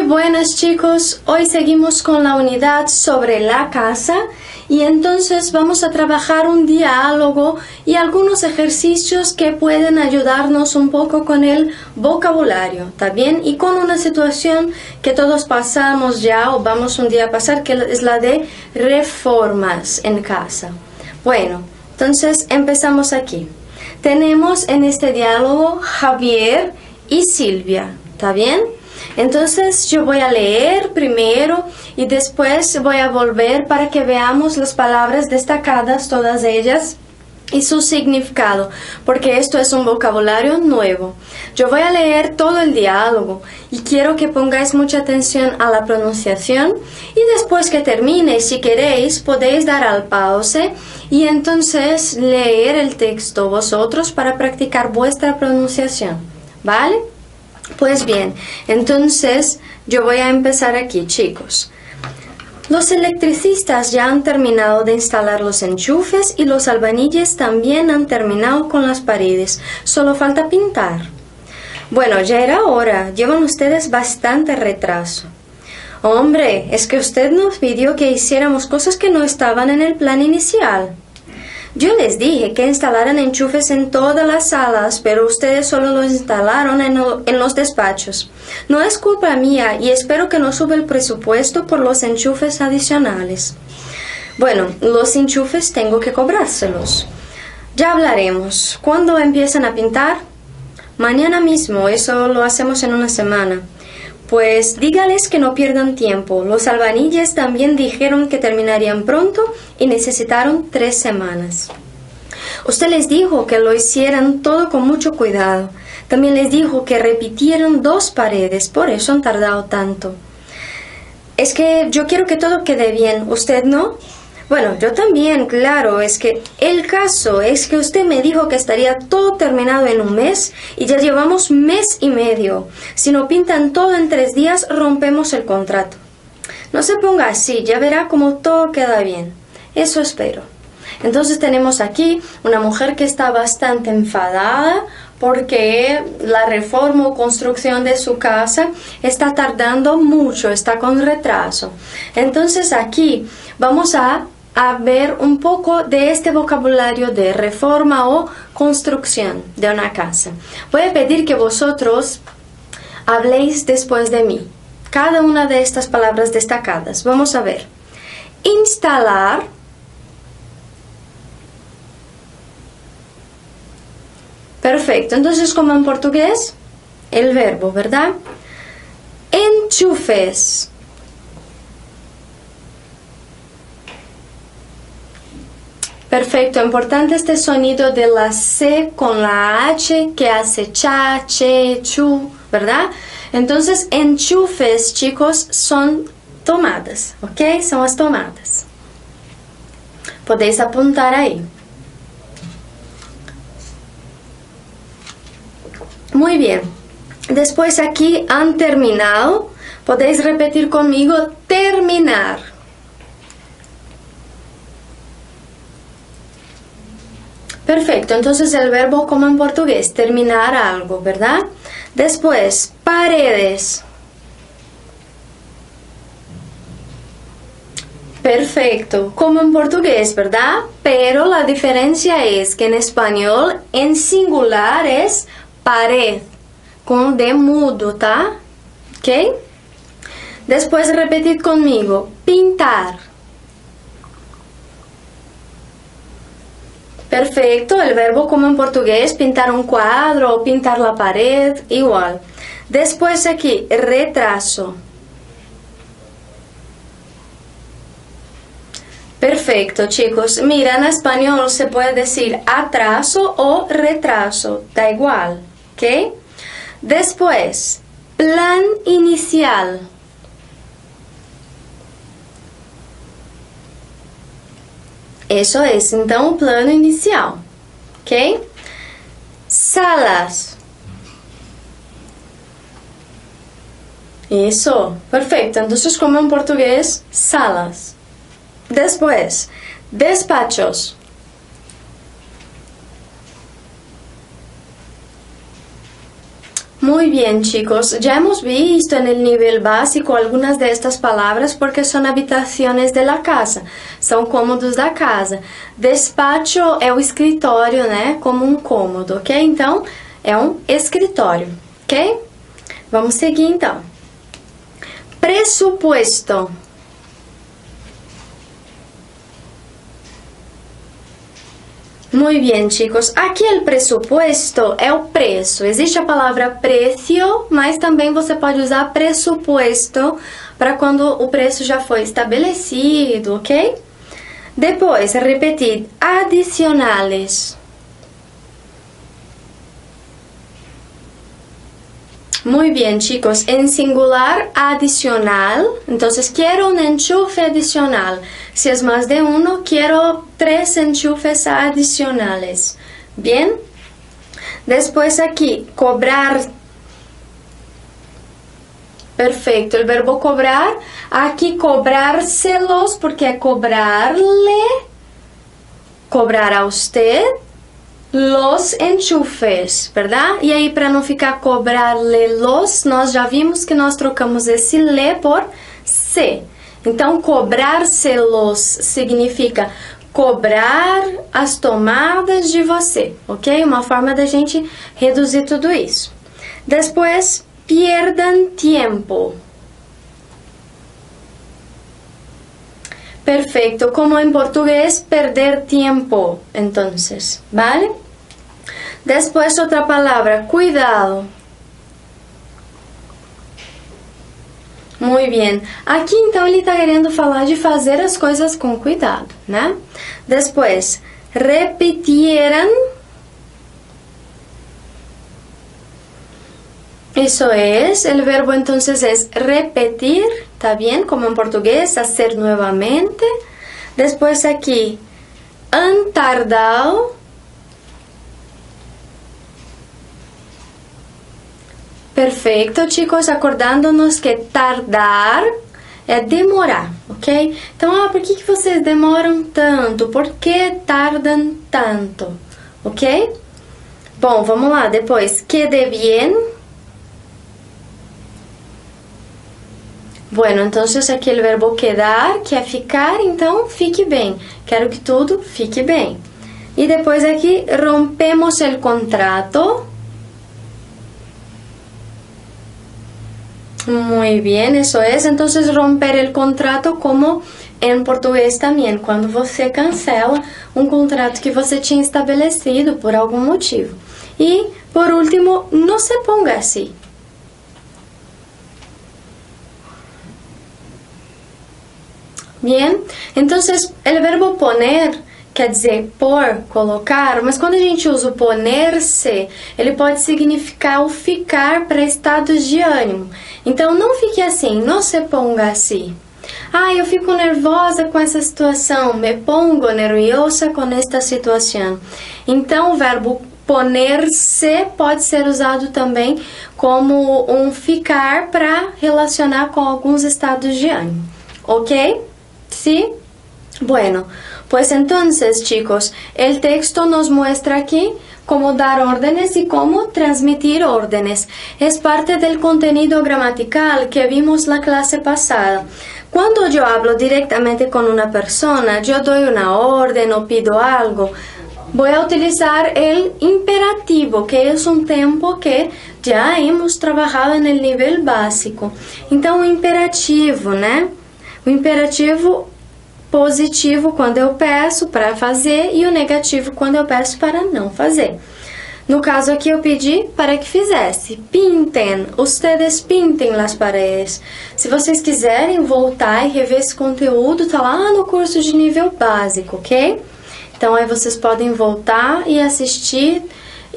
buenas chicos, hoy seguimos con la unidad sobre la casa y entonces vamos a trabajar un diálogo y algunos ejercicios que pueden ayudarnos un poco con el vocabulario, ¿está bien? Y con una situación que todos pasamos ya o vamos un día a pasar, que es la de reformas en casa. Bueno, entonces empezamos aquí. Tenemos en este diálogo Javier y Silvia, ¿está bien? Entonces yo voy a leer primero y después voy a volver para que veamos las palabras destacadas, todas ellas, y su significado, porque esto es un vocabulario nuevo. Yo voy a leer todo el diálogo y quiero que pongáis mucha atención a la pronunciación y después que termine, si queréis, podéis dar al pause y entonces leer el texto vosotros para practicar vuestra pronunciación, ¿vale? Pues bien, entonces yo voy a empezar aquí, chicos. Los electricistas ya han terminado de instalar los enchufes y los albañiles también han terminado con las paredes. Solo falta pintar. Bueno, ya era hora. Llevan ustedes bastante retraso. Hombre, es que usted nos pidió que hiciéramos cosas que no estaban en el plan inicial. Yo les dije que instalaran enchufes en todas las salas, pero ustedes solo los instalaron en los despachos. No es culpa mía y espero que no suba el presupuesto por los enchufes adicionales. Bueno, los enchufes tengo que cobrárselos. Ya hablaremos. ¿Cuándo empiezan a pintar? Mañana mismo, eso lo hacemos en una semana. Pues dígales que no pierdan tiempo. Los albañiles también dijeron que terminarían pronto y necesitaron 3 semanas. Usted les dijo que lo hicieran todo con mucho cuidado. También les dijo que repitieran 2 paredes, por eso han tardado tanto. Es que yo quiero que todo quede bien, ¿usted no? Bueno, yo también, claro, es que el caso es que usted me dijo que estaría todo terminado en un mes y ya llevamos 1 mes y medio. Si no pintan todo en 3 días, rompemos el contrato. No se ponga así, ya verá cómo todo queda bien. Eso espero. Entonces tenemos aquí una mujer que está bastante enfadada porque la reforma o construcción de su casa está tardando mucho, está con retraso. Entonces aquí vamos a ver un poco de este vocabulario de reforma o construcción de una casa. Voy a pedir que vosotros habléis después de mí. Cada una de estas palabras destacadas. Vamos a ver. Instalar. Perfecto. Entonces, como en portugués, el verbo, ¿verdad? Enchufes. Perfecto, importante este sonido de la C con la H que hace cha, che, chu, ¿verdad? Entonces, enchufes, chicos, son tomadas, ¿ok? Son las tomadas. Podéis apuntar ahí. Muy bien. Después aquí han terminado. Podéis repetir conmigo, terminar. Perfecto, entonces el verbo como en portugués, terminar algo, ¿verdad? Después, paredes. Perfecto, como en portugués, ¿verdad? Pero la diferencia es que en español, en singular es pared, con D mudo, ¿tá? ¿Ok? Después repetid conmigo, pintar. Perfecto, el verbo como en portugués, pintar un cuadro o pintar la pared, igual. Después aquí, retraso. Perfecto, chicos. Mira, en español se puede decir atraso o retraso, da igual, ¿ok? Después, plan inicial. Eso es, então, o plano inicial, ok? Salas. Eso, perfecto. Entonces, como en portugués, salas. Después, despachos. Muy bien, chicos. Ya hemos visto en el nivel básico algunas de estas palabras porque son habitaciones de la casa, são cômodos da casa. Despacho é o escritório, né? Como um cômodo, ok? Então, é um escritório, ok? Vamos seguir, então. Presupuesto. Muy bien, chicos. Aqui o presupuesto é o preço. Existe a palavra preço, mas também você pode usar presupuesto para quando o preço já foi estabelecido, ok? Depois, repetir, adicionales. Muy bien, chicos. En singular, adicional. Entonces, quiero un enchufe adicional. Si es más de uno, quiero 3 enchufes adicionales. Bien. Después aquí, cobrar. Perfecto. El verbo cobrar. Aquí, cobrárselos, porque é cobrarle. Cobrar a usted. Los enchufes, ¿verdad? E aí, para não ficar cobrarle los, nós já vimos que nós trocamos esse le por se. Então, cobrárselos significa cobrar as tomadas de você, ok? Uma forma da gente reduzir tudo isso. Depois, pierdan tiempo. Perfecto, como en portugués, perder tiempo, entonces, ¿vale? Después otra palabra, cuidado. Muy bien. Aqui, então, ele está querendo falar de fazer as coisas com cuidado, né? Después, repitieran. Eso es, el verbo entonces es repetir, ¿está bien? Como en portugués, hacer nuevamente. Después aquí, han tardado. Perfecto, chicos, acordándonos que tardar é demorar, ok? Então, por que vocês demoram tanto? Por que tardam tanto? Ok? Bom, vamos lá, depois, quede bien. Bueno, entonces aqui o verbo quedar, que é ficar, então fique bem. Quero que tudo fique bem. E depois aqui, rompemos el contrato. Muy bien, eso es. Entonces, romper el contrato como em português também, quando você cancela um contrato que você tinha estabelecido por algum motivo. E, por último, no se ponga así. Bien, entonces el verbo poner quer dizer por, colocar, mas quando a gente usa o poner-se, ele pode significar o ficar para estados de ânimo. Então não fique assim, não se ponga assim. Ah, eu fico nervosa com essa situação, me pongo nerviosa com esta situação. Então o verbo poner-se pode ser usado também como um ficar para relacionar com alguns estados de ânimo. ¿Ok? ¿Sí? Bueno, pues entonces, chicos, el texto nos muestra aquí cómo dar órdenes y cómo transmitir órdenes. Es parte del contenido gramatical que vimos la clase pasada. Cuando yo hablo directamente con una persona, yo doy una orden o pido algo, voy a utilizar el imperativo, que es un tiempo que ya hemos trabajado en el nivel básico. Então, o imperativo, né? O imperativo positivo quando eu peço para fazer e o negativo quando eu peço para não fazer. No caso aqui eu pedi para que fizesse. Pintem, ustedes pintem las paredes. Se vocês quiserem voltar e rever esse conteúdo, tá lá no curso de nível básico, ok? Então aí vocês podem voltar e assistir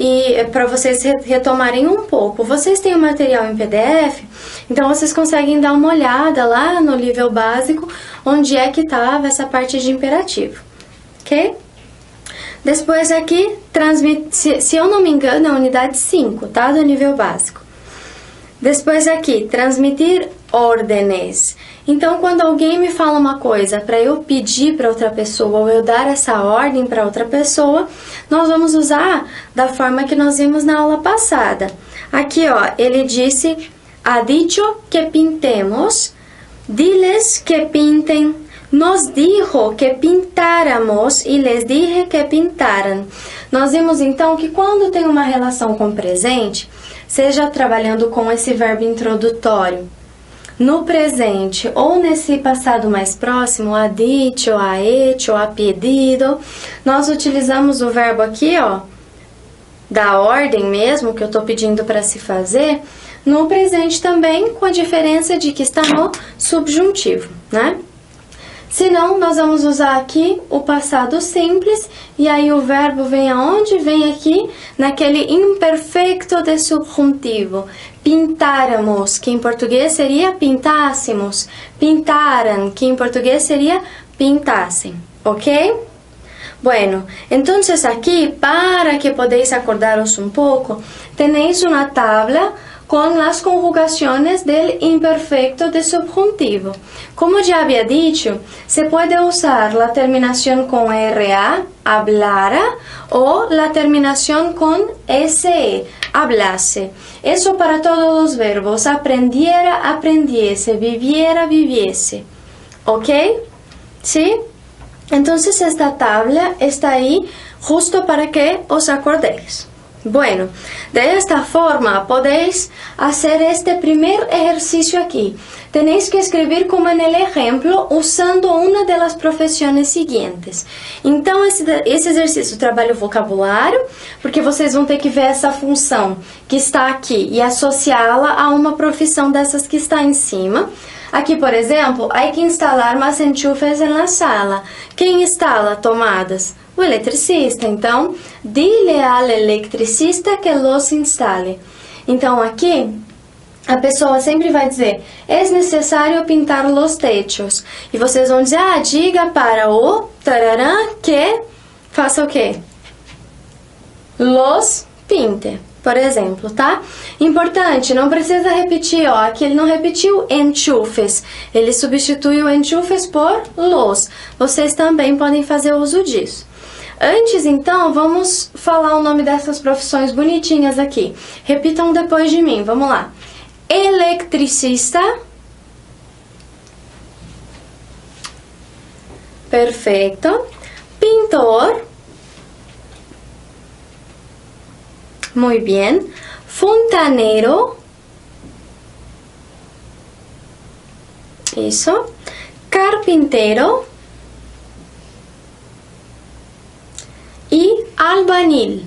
e para vocês retomarem um pouco. Vocês têm o material em PDF, então vocês conseguem dar uma olhada lá no nível básico, onde é que estava essa parte de imperativo, ok? Depois aqui, se eu não me engano, é a unidade 5, tá? Do nível básico. Depois aqui, transmitir órdenes. Então, quando alguém me fala uma coisa para eu pedir para outra pessoa ou eu dar essa ordem para outra pessoa, nós vamos usar da forma que nós vimos na aula passada. Aqui, ó, ele disse, ha dicho que pintemos, diles que pintem, nos dijo que pintáramos e les dije que pintaran. Nós vimos então que quando tem uma relação com presente, seja trabalhando com esse verbo introdutório, no presente ou nesse passado mais próximo, ha dicho, ha hecho, ha pedido, nós utilizamos o verbo aqui, ó, da ordem mesmo, que eu tô pedindo para se fazer, no presente também, com a diferença de que está no subjuntivo, né? Se não, nós vamos usar aqui o passado simples, e aí o verbo vem aonde? Vem aqui naquele imperfeito de subjuntivo. Pintáramos, que em português seria pintássemos. Pintaran, que em português seria pintassem, ok? Bueno, entonces aquí, para que podáis acordaros un poco, tenéis una tabla con las conjugaciones del imperfecto de subjuntivo. Como ya había dicho, se puede usar la terminación con RA, hablara, o la terminación con SE, hablase. Eso para todos los verbos, aprendiera, aprendiese, viviera, viviese. ¿Ok? ¿Sí? Entonces esta tabla está ahí justo para que os acordéis. Bueno, de esta forma podéis hacer este primer ejercicio aquí. Tenéis que escribir como en el ejemplo usando una de las profesiones siguientes. Então, esse exercício trabalha o vocabulário, porque vocês vão ter que ver essa função que está aqui e associá-la a uma profissão dessas que está em cima. Aqui, por exemplo, hay que instalar más enchufes en la sala. Quem instala tomadas? O eletricista. Então, dile al electricista que los instale. Então, aqui, a pessoa sempre vai dizer, es necessário pintar los techos. E vocês vão dizer, diga para o tararã que faça o quê? Los pinte, por exemplo, tá? Importante, não precisa repetir, ó, aqui ele não repetiu enchufes, ele substitui o enchufes por los. Vocês também podem fazer uso disso. Antes, então, vamos falar o nome dessas profissões bonitinhas aqui. Repitam depois de mim, vamos lá. Eletricista. Perfeito. Pintor. Muy bien. Fontaneiro. Isso. Carpinteiro. E albanil.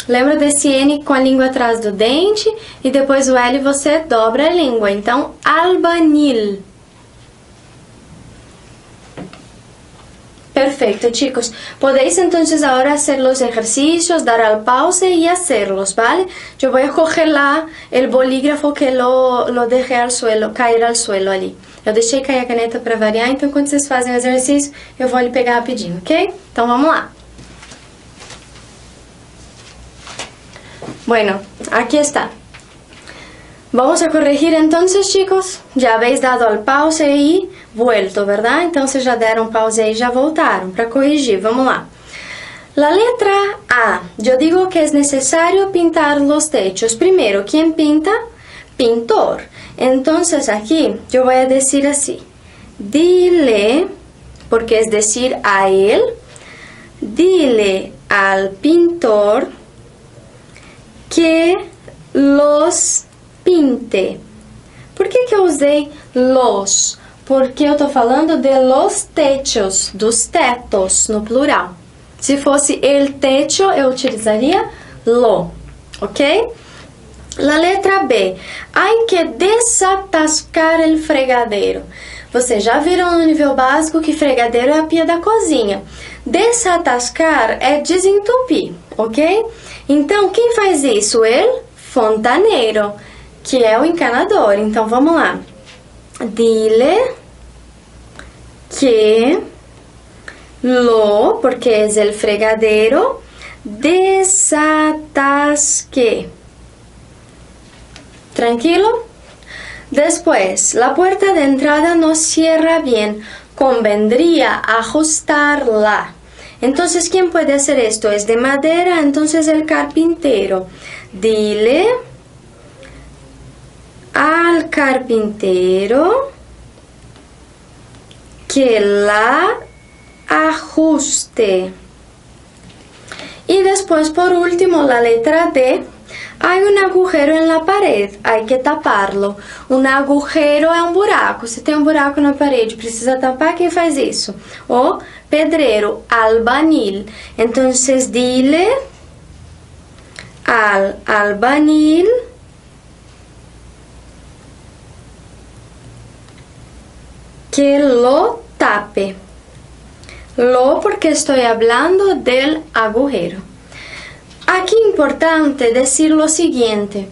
Lembra desse N com a língua atrás do dente e depois o L você dobra a língua. Então, albanil. Perfecto, chicos. Podéis entonces ahora hacer los ejercicios, dar al pause y hacerlos, ¿vale? Yo voy a coger el bolígrafo que lo dejé al suelo, cair al suelo ali. Eu deixei cair a caneta para variar, então quando vocês fazem o exercício, eu vou ali pegar rapidinho, ok? Então vamos lá. Bueno, aquí está. Vamos a corregir entonces, chicos. Ya habéis dado al pause y vuelto, ¿verdad? Entonces ya deram pause y ya voltaron para corrigir. Vamos lá. La letra A. Yo digo que es necesario pintar los techos. Primero, ¿quién pinta? Pintor. Entonces aquí yo voy a decir así. Dile, porque es decir a él, dile al pintor que los pinte. Por que eu usei los? Porque eu tô falando de los techos, dos tetos, no plural. Se fosse el techo, eu utilizaria lo, ok? La letra B. Hay que desatascar el fregadeiro. Vocês já viram no nível básico que fregadeiro é a pia da cozinha. Desatascar é desentupir, ok? Então, quem faz isso? El fontaneiro, que é o encanador. Então, vamos lá. Dile que lo, porque es el fregadero, desatasque. Tranquilo? Después, la puerta de entrada no cierra bien. Convendría ajustarla. Entonces, ¿quién puede hacer esto? Es de madera, entonces el carpintero. Dile al carpintero que la ajuste. Y después, por último, la letra D. Hay un agujero en la pared, hay que taparlo. Um agujero é um buraco. Se tem um buraco na parede, precisa tapar, quem faz isso? O pedreiro, albañil. Entonces, dile al albañil que lo tape. Lo porque estoy hablando del agujero. Aqui é importante dizer lo seguinte,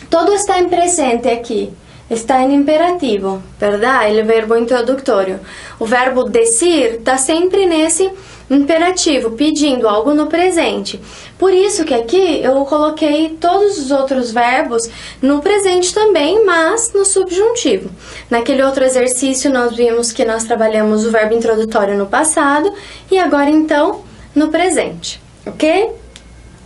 todo está em presente aqui, está em imperativo, verdade? O verbo introdutório. O verbo decir está sempre nesse imperativo, pedindo algo no presente. Por isso que aqui eu coloquei todos os outros verbos no presente também, mas no subjuntivo. Naquele outro exercício nós vimos que nós trabalhamos o verbo introdutório no passado e agora então no presente, ok?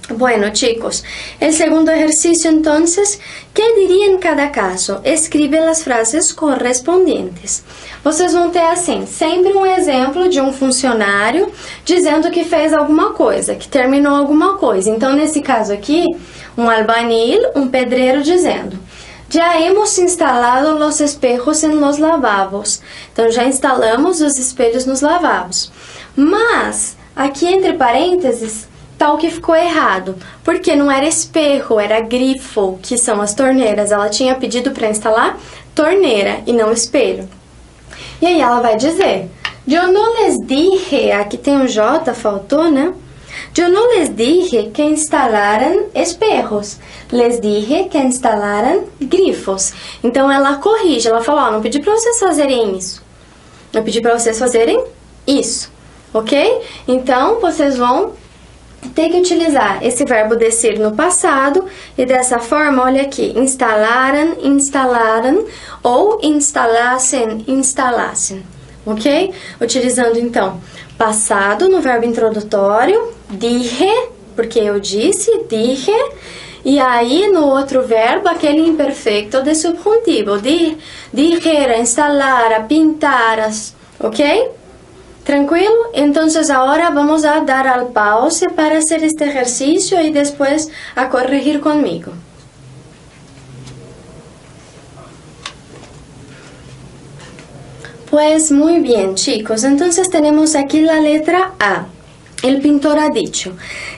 Bueno, chicos, el segundo ejercicio entonces, ¿qué diría en cada caso? Escribe las frases correspondientes. Vocês vão ter assim, sempre um exemplo de um funcionário dizendo que fez alguma coisa, que terminou alguma coisa. Então, nesse caso aqui, um albañil, um pedreiro dizendo: já hemos instalado los espejos en los lavabos. Então, já instalamos os espelhos nos lavabos. Mas, aqui entre parênteses, tal que ficou errado, porque não era espejo, era grifo, que são as torneiras. Ela tinha pedido para instalar torneira e não espelho. E aí ela vai dizer: eu não les dije, aqui tem um J, faltou, né? Eu não les dije que instalaran espejos, les dije que instalaran grifos. Então ela corrige, ela fala: ó, não pedi para vocês fazerem isso, eu pedi para vocês fazerem isso, ok? Então vocês vão ter que utilizar esse verbo descer no passado e dessa forma, olha aqui, instalaram, instalaram ou instalassem, instalassem, ok? Utilizando então passado no verbo introdutório, dije, porque eu disse, dije, e aí no outro verbo aquele imperfeito de subjuntivo, dijera, instalara, pintaras, ok? ¿Tranquilo? Entonces ahora vamos a dar al pause para hacer este ejercicio y después a corregir conmigo. Pues muy bien, chicos. Entonces tenemos aquí la letra A. El pintor ha dicho: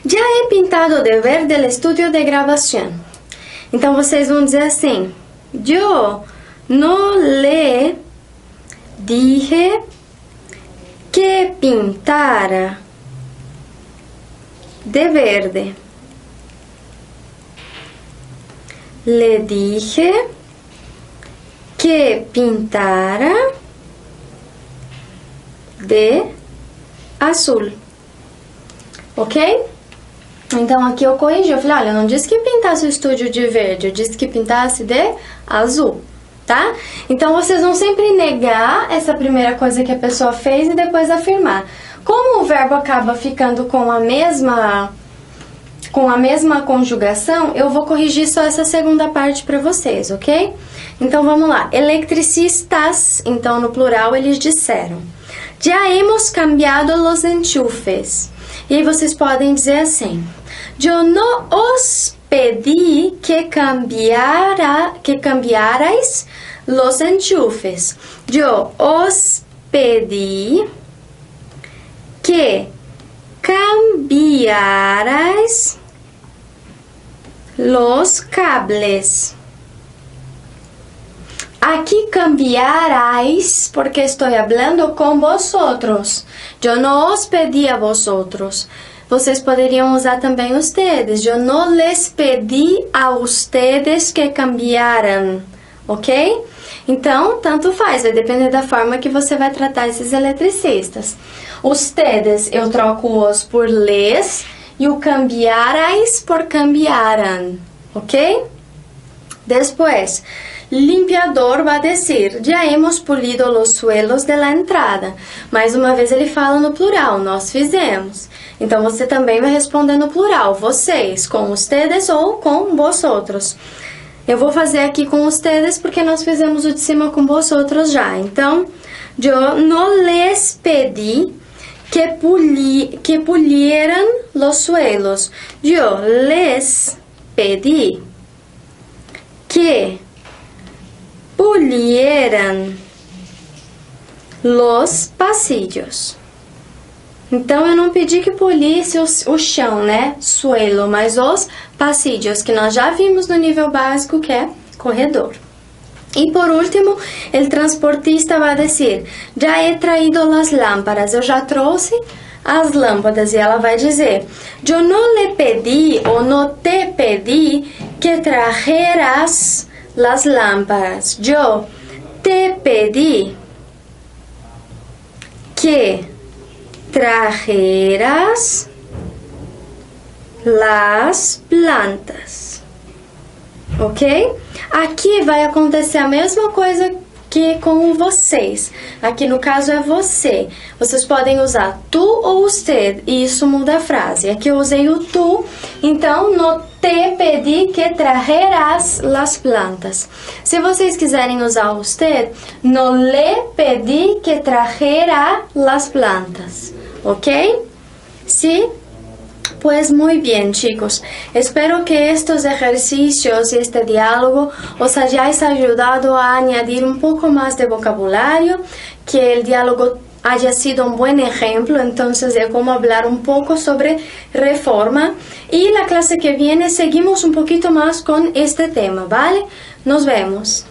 já he pintado de verde el estudio de grabación. Então vocês vão dizer assim: yo no le dije que pintara de verde. Le dije que pintara de azul. Ok? Então aqui eu corrigi, eu falei: olha, eu não disse que pintasse o estúdio de verde, eu disse que pintasse de azul. Tá? Então, vocês vão sempre negar essa primeira coisa que a pessoa fez e depois afirmar. Como o verbo acaba ficando com a mesma conjugação, eu vou corrigir só essa segunda parte para vocês, ok? Então, vamos lá. Eletricistas, então, no plural, eles disseram: já hemos cambiado los enchufes. E aí, vocês podem dizer assim: yo no os pedí que cambiarais los enchufes. Yo os pedí que cambiarais los cables. Aqui cambiarais porque estou hablando com vosotros. Eu não os pedi a vosotros. Vocês poderiam usar também ustedes. Eu não les pedi a ustedes que cambiaram, ok? Então, tanto faz, vai depender da forma que você vai tratar esses eletricistas. Ustedes, eu troco os por les e o cambiarais por cambiaran, ok? Después, limpiador va a decir, já hemos polido los suelos de la entrada. Mais uma vez ele fala no plural, nós fizemos. Então você também vai responder no plural, vocês, com ustedes ou com vosotros. Eu vou fazer aqui com ustedes porque nós fizemos o de cima com vosotros já. Então, yo no les pedí que pulieran los suelos. Yo les pedí que pulieran los pasillos. Então, eu não pedi que polisse o chão, né? Suelo, mas os pasillos, que nós já vimos no nível básico, que é corredor. E por último, o transportista vai dizer, já he traído las lámparas, eu já trouxe as lâmpadas. E ela vai dizer, yo no le pedí ou no te pedí que trajeras las lámparas. Yo te pedí que trajeras las plantas. Ok? Aqui vai acontecer a mesma coisa que com vocês. Aqui no caso é você. Vocês podem usar tu ou usted, e isso muda a frase. Aqui eu usei o tu, então no te pedí que trajeras las plantas. Se vocês quiserem usar o usted, no le pedí que trajera las plantas. ¿Ok? ¿Sí? Pues muy bien, chicos. Espero que estos ejercicios y este diálogo os hayáis ayudado a añadir un poco más de vocabulario, que el diálogo haya sido un buen ejemplo entonces de cómo hablar un poco sobre reforma. Y la clase que viene seguimos un poquito más con este tema, ¿vale? Nos vemos.